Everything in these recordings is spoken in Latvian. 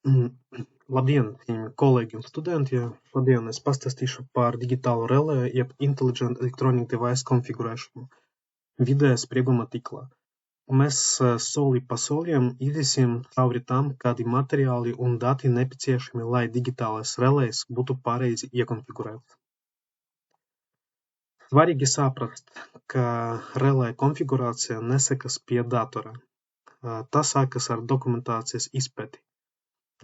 Labdien, cienījamie kolēģi un studenti! Šodien es pastāstīšu par digitālu relē, jeb Intelligent Electronic Device konfigurēšanu vidē sprieguma tīklā. Mēs soli pa solim iziesim cauri tam, kādi materiāli un dati nepieciešami, lai digitālais relējs būtu pareizi iekonfigurēts. Svarīgi saprast, ka relē konfigurācija nesekas pie datora. Tas sākas ar dokumentācijas izpēti.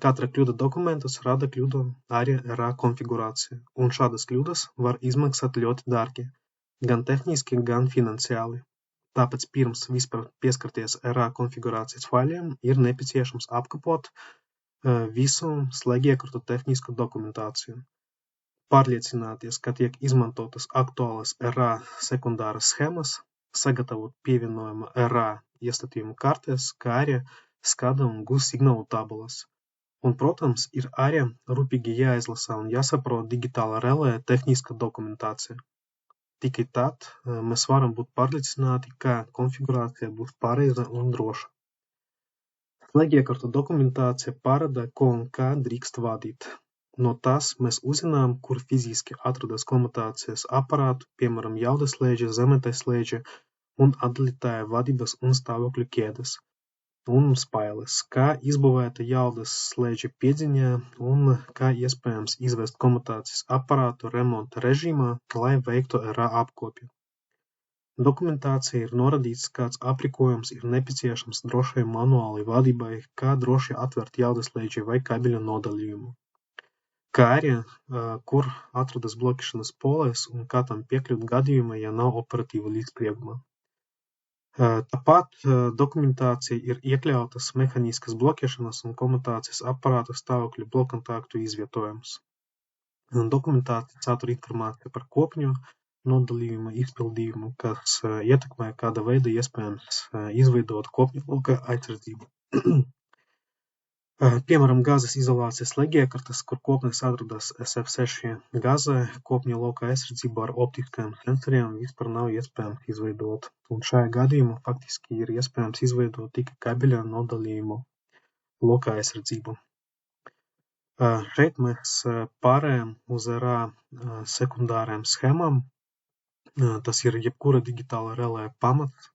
Katra kļūda dokumentos rada kļūdu arī RA konfigurācija, un šādas kļūdas var izmaksāt ļoti dārgi, gan tehniski, gan finansiāli. Tāpēc pirms vispār pieskarties RA konfigurācijas failiem ir nepieciešams apkopot visu slēgiekartu tehnisku dokumentāciju. Pārliecināties, ka tiek izmantotas aktuālas RA sekundāras schemas, sagatavot pievienojuma RA iestatījuma kartes, kā arī skada un GUS signālu tabulas. Un, protams, ir arī rūpīgi jāizlasa un jāsaprot digitāla relē tehniska dokumentācija. Tikai tad mēs varam būt pārliecināti, ka konfigurācija būs pareiza un droša. Slēgiekartu dokumentācija parāda, ko un kā drīkst vadīt. No tās mēs uzzinām, kur fiziski atrodas komutācijas aparātu, piemēram, jaudaslēdži, zemeteslēdži un atdalītāja vadības un stāvokļu ķēdes. Un spailes, kā izbūvēta jaudas slēdža piedziņā un kā iespējams izvest komutācijas aparātu remonta režīmā, lai veiktu RA apkopi. Dokumentācija ir norādīts, kāds aprīkojums ir nepieciešams drošai manuālai vadībai, kā droši atvērt jaudaslēdži vai kabeļu nodalījumu, kā arī, kur atrodas bloķēšanas poles un kā tam piekļūt gadījumā, ja nav operatīva līdzsprieguma. Tāpat dokumentācija ir iekļautas mehāniskas bloķēšanas un komutācijas aparāta stāvokļu blokkontaktu izvietojums. Dokumentācija satur informāciju par kopņu nodalījumu izpildījumu, kas ietekmē kāda veida iespējams izveidot kopņu loka aizsardzību. Piemēram, gāzes izolācijas slēgiekartes, kur kopnis atrodas SF6 gāzē, kopņa loka aizsardzību ar optiskajiem sensoriem vispār nav iespējams izveidot. Un šajā gadījumā faktiski ir iespējams izveidot tikai kabeļa nodalījumu loka aizsardzību. Šeit mēs pārējām uz RA sekundāriem schēmām. Tas ir jebkura digitāla relē pamats.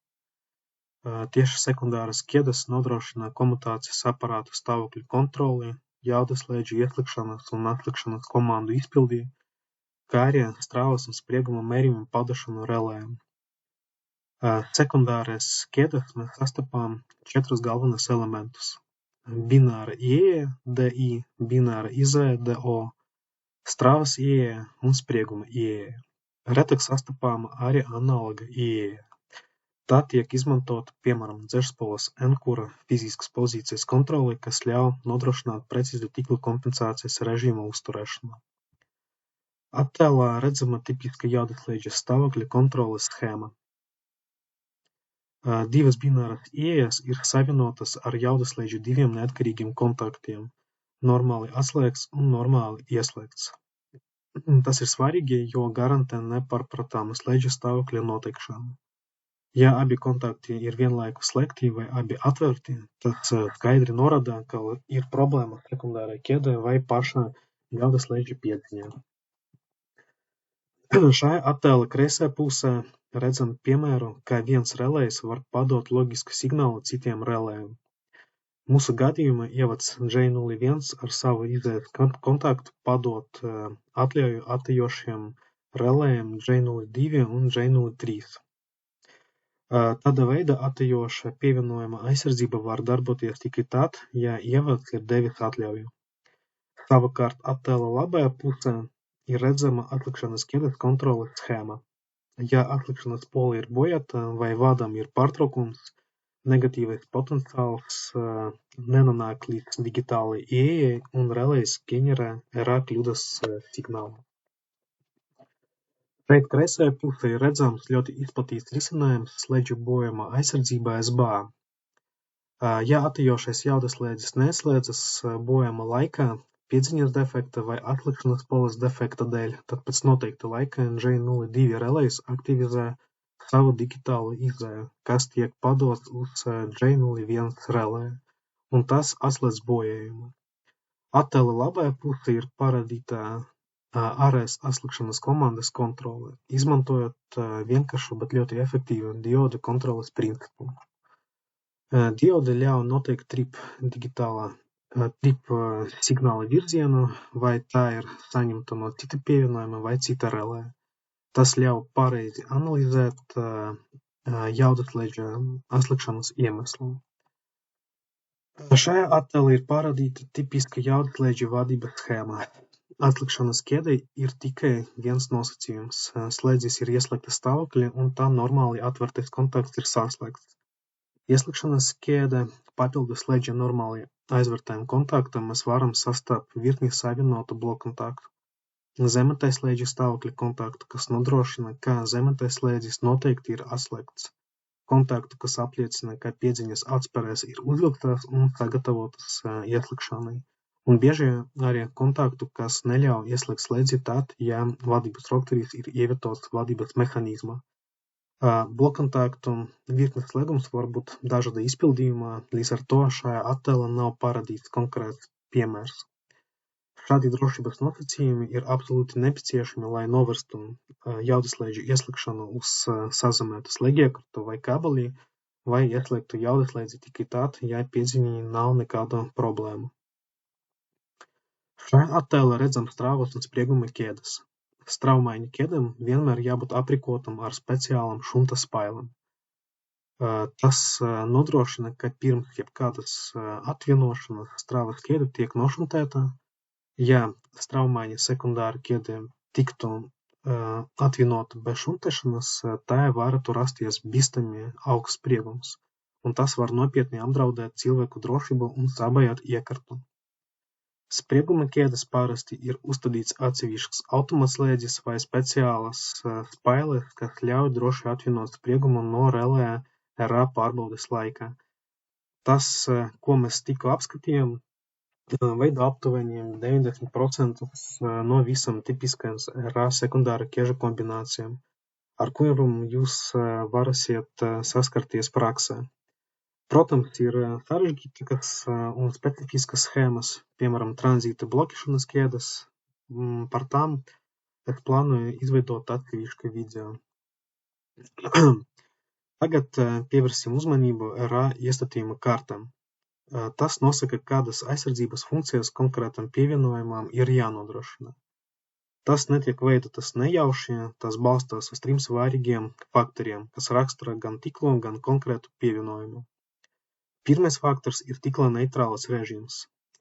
Tieši sekundāras ķēdes nodrošina komutācijas aparātu stāvokļu kontroli, jaudaslēdžu ieslēgšanas un atslēgšanas komandu izpildi, kā arī strāvas un sprieguma mērījumu padošanu relējiem. Sekundāras ķēdes mēs sastapām 4 galvenos elementus – bināra ieeja, DI, bināra izēja, DO, strāvas ieeja un sprieguma ieeja. Retāk sastapāma arī analoga ieeja. Tā tiek izmantota, piemēram, dzeršspoles N-kura fiziskas pozīcijas kontrole, kas ļauj nodrošināt precīzu tīkla kompensācijas režīma uzturēšanu. Attēlā redzama tipiska jaudaslēdža stāvokļa kontroles schēma. 2 bināras ieejas ir savienotas ar jaudaslēdžu 2 neatkarīgiem kontaktiem – normāli atslēgts un normāli ieslēgts. Tas ir svarīgi, jo garantē nepārprotamu slēdžu stāvokļa noteikšanu. Ja abi kontakti ir vienlaikus slēgti vai abi atvērti, tas skaidri norāda, ka ir problēma sekundārai ķēdē vai pašā jaudaslēdža piedziņā. Šajā attēla kreisajā pusē redzam piemēru, kā viens relējs var padot loģisku signālu citiem relējiem. Mūsu gadījumā ievads J01 ar savu izējas kontaktu padot atļauju atējošiem relējiem J02 un J03. Tāda veida atējoša pievienojuma aizsardzība var darboties tikai tad, ja ievads ir devis atļauju. Savukārt attēla labajā pusē ir redzama atlikšanas ķēdes kontroles schēma. Ja atlikšanas pole ir bojāta vai vadam ir pārtraukums, negatīvais potenciāls nenonāk līdz digitālai ieejai un relējs ģenerē RA kļūdas signālu. Šeit kreisajā pusē ir redzams ļoti izplatīts risinājums slēdžu bojājuma aizsardzībai SBA. Ja atējošais jaudaslēdzis neslēdzas bojājuma laikā piedziņas defekta vai atlikšanas poles defekta dēļ, tad pēc noteikta laika J02 relējs aktivizē savu digitālu izēju, kas tiek padots uz J01 relēju, un tas atslēdz bojājumu. Attēla labā puse ir parādīta ārējas atslēgšanas komandas kontrole, izmantojot vienkāršu, bet ļoti efektīvu diodu kontroles principu. Diode ļauj noteikt trip signāla virzienu, vai tā ir saņemta no cita pievienojuma vai cita relē. Tas ļauj pareizi analizēt jaudaslēdža atslēgšanas iemeslu. Šajā attēlā ir parādīta tipiska jaudaslēdža vadības schēma. Atslēgšanas ķēdei ir tikai viens nosacījums. Slēdzis ir ieslēgta stāvoklī un tā normāli atvērtais kontakts ir saslēgts. Ieslēgšanas ķēde papildus slēdža normāli aizvērtajam kontaktam mēs varam sastapt virkni savienotu blokkontaktu. Zemetais slēdža stāvokļa kontaktu, kas nodrošina, ka zemetais slēdzis noteikti ir atslēgts. Kontaktu, kas apliecina, ka piedziņas atspērēs ir uzvilktās un sagatavotas ieslēgšanai. Un bieži arī kontaktu, kas neļauj ieslēgt slēdzi tad, ja vadības rokturīs ir ievietots vadības mehānismā. Blokkontaktu virknes slēgums var būt dažāda izpildījumā, līdz ar to šajā attēlā nav parādīts konkrēts piemērs. Šādi drošības nosacījumi ir absolūti nepieciešami, lai novērstu jaudaslēdžu ieslēgšanu uz sazemētu slēgiekartu vai kabelī, vai ieslēgtu jaudaslēdzi tikai tad, ja piedziņai nav nekāda problēma. Šajā attēlā redzam strāvas un sprieguma ķēdes. Straumaiņa ķēdēm vienmēr jābūt aprīkotam ar speciālam šunta spailam. Tas nodrošina, ka pirms jebkādas atvienošanas strāvas ķēde tiek nošuntēta. Ja straumaiņa sekundāra ķēde tiktu atvienota bez šuntēšanas, tā varētu rasties bīstami augsts spriegums, un tas var nopietni apdraudēt cilvēku drošību un sabojāt iekartu. Sprieguma ķēdes parasti ir uzstādīts atsevišķs automatslēdzis vai speciālas spailes, kas ļauj droši atvienot spriegumu no relē RA pārbaudes laikā. Tas, ko mēs tikko apskatījām, veido aptuveni 90% no visam tipiskajām RA sekundāra ķēžu kombinācijām, ar kurām jūs varēsiet saskarties praksē. Protams, ir sarežģītākas un specifiskas schēmas, piemēram, tranzīta bloķēšanas ķēdes. Par tām es plānoju izveidot atsevišķu video. Tagad pievērsim uzmanību RA iestatījuma kartām. Tas nosaka, kādas aizsardzības funkcijas konkrētam pievienojumam ir jānodrošina. Tas netiek veidotas nejauši, tas balstās uz 3 svarīgiem faktoriem, kas raksturo gan tīklu, gan konkrētu pievienojumu. Pirmais faktors ir tīkla neitrāls režīms.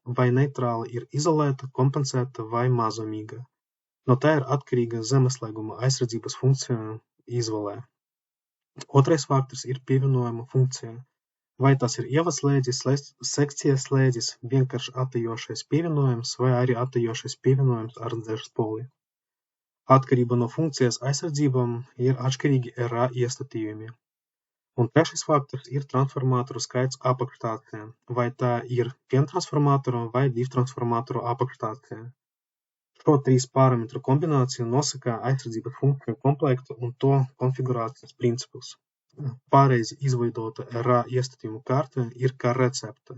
Vai neitrāla ir izolēta, kompensēta vai mazumīga. No tā ir atkarīga zemeslēguma aizsardzības funkcija izvēlē. Otrais faktors ir pievienojuma funkcija. Vai tas ir ievaslēdzis, sekcijas slēdzis, vienkārši atējošais pievienojums vai arī atējošais pievienojums ar dzerspoli. Atkarība no funkcijas aizsardzībām ir atšķirīgi RA iestatījumi. Un trešais faktors ir transformatoru skaits apakšstācijā. Vai tā ir vientransformatoru vai divtransformatoru apakšstācijā. Šo 3 parametru kombinācija nosaka aizsardzības funkciju komplektu un to konfigurācijas principus. Pareizi izveidota RA iestatījuma karte ir kā recepte.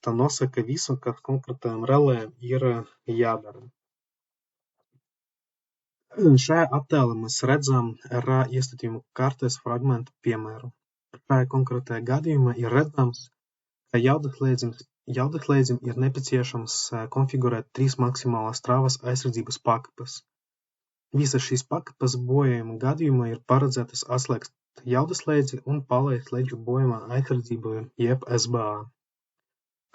Tā nosaka visu, kas konkrētajam relē ir jādara. Šajā attēlā mēs redzam RA iestatījuma kartes fragmentu piemēru. Šajā konkrētajā gadījumā ir redzams, ka jaudaslēdzim ir nepieciešams konfigurēt 3 maksimālās strāvas aizsardzības pakāpes. Visas šīs pakāpes bojājuma gadījumā ir paredzētas atslēgt jaudaslēdzi un palaist slēdžu bojājuma aizsardzību jeb SBA.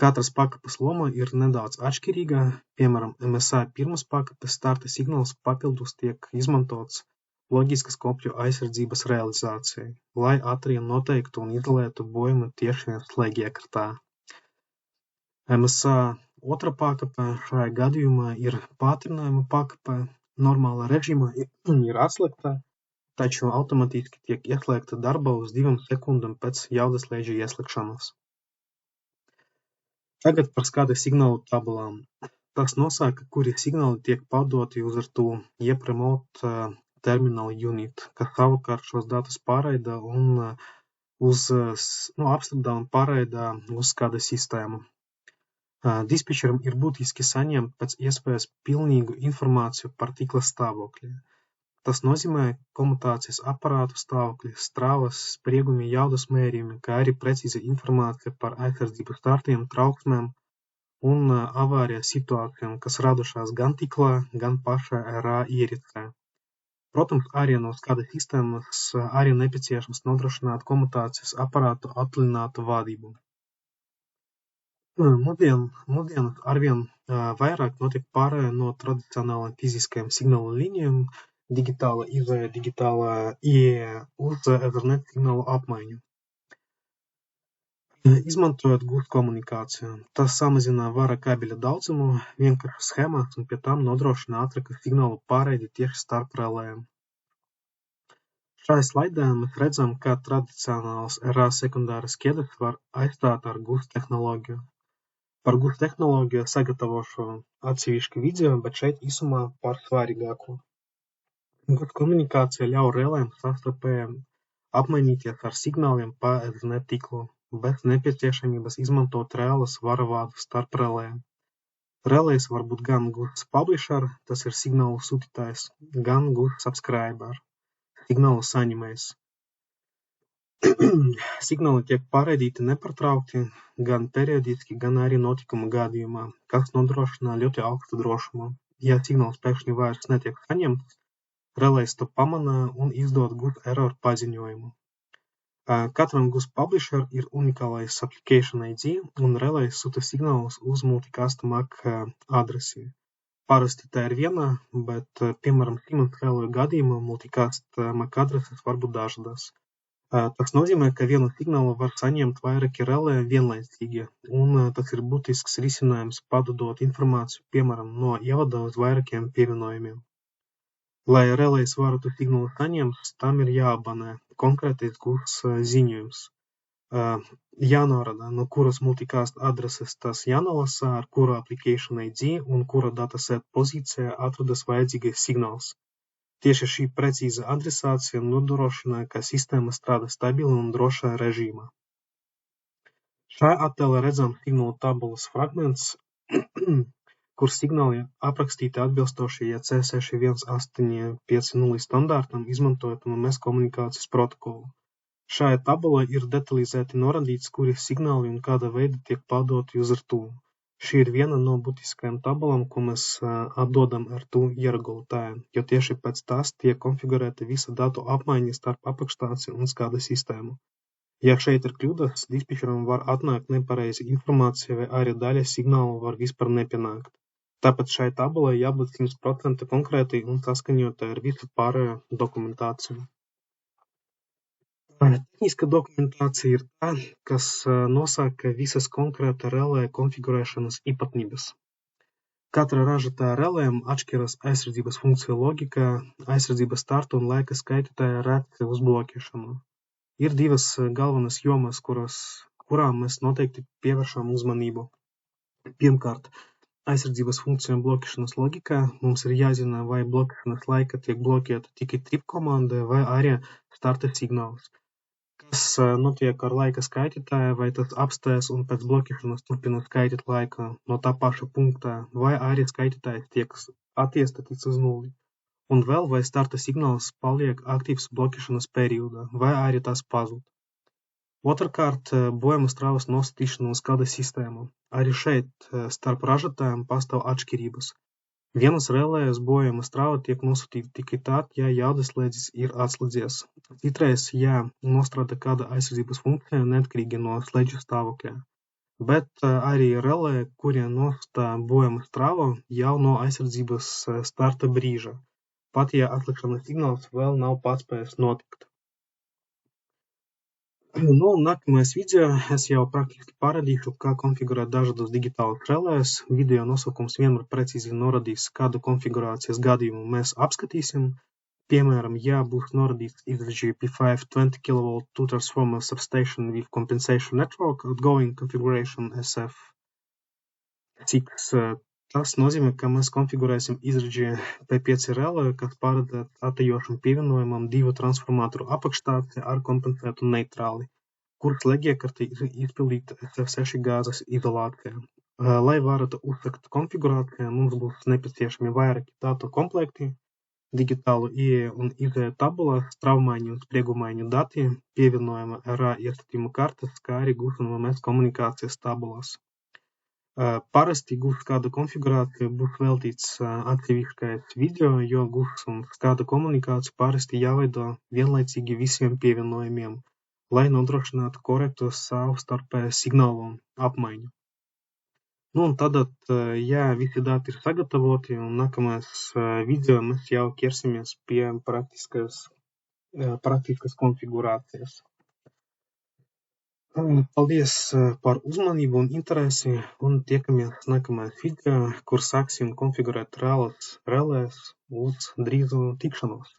Katras pakāpes loma ir nedaudz atšķirīga, piemēram, MSA pirmas pakāpes starta signāls papildus tiek izmantots loģiskas kopļu aizsardzības realizācijai, lai ātri noteiktu un izolētu bojājumu tieši slēgiekartā. MSA otra pakāpe šajā gadījumā ir pātrinājuma pakāpe, normālā režīmā ir atslēgta, taču automātiski tiek ieslēgta darbā uz 2 sekundēm pēc jaudaslēdža ieslēgšanas. Tagad par skata signālu tabulām. Tas nosaka, kuri signāli tiek pārdoti uz RTU, jeb Remote Terminal Unit, kas savukārt šos datus pārraida un apstrādā un pārraida uz skata sistēmu. Dispečeram ir būtiski saņemt pēc iespējas pilnīgu informāciju par tīkla stāvokli. Tas nozīmē komutācijas aparātu stāvokli, strāvas, spriegumi, jaudas mērījumi, kā arī precīza informācija par aizsardzības startiem, trauksmēm un avārijas situācijām, kas radušās gan tīklā, gan pašā RA ierīcē. Protams, arī no skādas sistēmas arī nepieciešams nodrošināt komutācijas aparātu attālinātu vadību. Mūsdienas arvien vairāk notiek pārēja no tradicionālām fiziskajām signāla līnijām, digitāla izēja, digitāla ieeja uz Ethernet signālu apmaiņu. Izmantojot gūst komunikāciju, tas samazina vara kabeļa daudzumu, vienkārši schēmās un pie tam nodrošina ātrāku signālu pārēdi tieši starp relējiem. Šajā slaidā mēs redzam, kā tradicionāls RA sekundāras ķēdes var aizstāt ar gūst tehnoloģiju. Par gūst tehnoloģiju sagatavošu atsevišķu video, bet šeit īsumā par svarīgāko. Gūst komunikācija ļauj relēm savstarpēji apmainīties ar signāliem pa Ethernet tīklu, bez nepieciešamības izmantot reālas varavadus starp relējiem. Relējs var būt gan gūst publisher, tas ir signālu sūtītājs, gan gūst subscriber, signālu saņemējs. Signāli tiek pārraidīti nepārtraukti, gan periodiski, gan arī notikuma gadījumā, kas nodrošina ļoti augstu drošumu. Ja signāls pēkšņi vairs netiek saņemts, relējs to pamanā un izdod gūst error paziņojumu. Katram gūst publisher ir unikālais application ID un relējs sūta signālus uz multicast MAC adresi. Parasti tā ir viena, bet, piemēram, Siemens relēju gadījumā multicast MAC adreses var būt dažādas. Tas nozīmē, ka vienu signālu var saņemt vairāki relēji vienlaicīgi, un tas ir būtisks risinājums padodot informāciju, piemēram, no ievada uz vairākiem pievienojumiem. Lai relējs varētu signālu saņemt, tam ir jāabonē konkrētais gūst ziņojums. Jānorāda, no kuras multicast adreses tas jānolasa, ar kuru application ID un kura dataset pozīcijā atrodas vajadzīgais signāls. Tieši šī precīza adresācija nodrošina, ka sistēma strādā stabili un drošā režīmā. Šajā attēlā redzam signālu tabulas fragments, kur signāli aprakstīti atbilstoši C618550 standārtam, izmantojot MMS komunikācijas protokolu. Šajā tabulā ir detalizēti norādīts, kuri signāli un kāda veida tiek pārdoti uz RTU. Šī ir viena no būtiskajām tabulām, ko mēs atdodam RTU ieregulētājiem, jo tieši pēc tās tiek konfigurēta visa datu apmaiņa starp apakšstāciju un skādas sistēmu. Ja šeit ir kļūdas, dispečeram var atnākt nepareiza informācija vai arī daļa signālu var vispār nepienākt. Tāpēc šai tabulai jābūt 100% konkrētai un saskaņotai ar visu pārējo dokumentāciju. Tehniska dokumentācija ir tā, kas nosaka visas konkrēta relēja konfigurēšanas īpatnības. Katra ražotāja relējam atšķiras aizsardzības funkcija logika, aizsardzības starta un laika skaitītāja reakcija uz bloķēšanu. Ir divas galvenas jomas, kurām mēs noteikti pievēršam uzmanību. Pirmkārt, aizsardzības funkcijām bloķēšanas logikā mums ir jāzina, vai bloķēšanas laika tiek bloķēta tikai trip komanda vai arī starta signāls. Kas notiek ar laika skaitītāju, vai tas apstājas un pēc bloķēšanas turpina skaitīt laiku no tā paša punktā, vai arī skaitītājs tiek attiestatīts uz nulli. Un vēl, vai starta signāls paliek aktīvs bloķēšanas periodā, vai arī tas pazūd. Otrkārt, bojama strāvas nosūtīšana uz kādu sistēmu. Arī šeit starp ražotājiem pastāv atšķirības. Vienas relējas bojama strāva tiek nosūtīta tikai tad, ja jaudaslēdzis ir atslēdzies. Citreiz, ja nostrādā kāda aizsardzības funkcija neatkarīgi no slēdžu stāvokļa. Bet arī relēja, kurie nosūtā bojama strāvu jau no aizsardzības starta brīža, pat ja atslēgšanas signāls vēl nav paspējis notikt. Nākamais video es jau praktiski parādīšu, kā konfigurēt dažādus digitālus relējus. Video nosaukums vienmēr precīzi norādīs, kādu konfigurācijas gadījumu mēs apskatīsim. Piemēram, ja būs norādīts EasyG P5 20 kV 2 transformer substation with compensation network outgoing configuration SF6. Tas nozīmē, ka mēs konfigurēsim EasyG P5 relēju, kas paredzēts atējošam pievienojumam 2 transformatoru apakšstāciju ar kompensētu neitrāli, kuras leģiekartē ir izpildīta SF6 gāzes izolācija. Lai varētu uzsākt konfigurāciju, mums būs nepieciešami vairāki datu komplekti, digitālu ieeju un izēju tabulas, straumaiņu un spriegumaiņu dati, pievienojama RA iestatījuma kartes, kā arī gūstamā mēs komunikācijas tabulas. Parasti gūs kāda konfigurācija būs veltīts atsevišķais video, jo gūstams kāda komunikācija parasti jāveido vienlaicīgi visiem pievienojumiem, lai nodrošinātu korektu savstarpēju signālu apmaiņu. Un tad, ja visi dati ir sagatavoti un nākamais video mēs jau ķersimies pie praktiskas konfigurācijas. Paldies par uzmanību un interesi un tiekamies nākamais video, kur sāksim konfigurēt relēs uz drīzu tikšanos.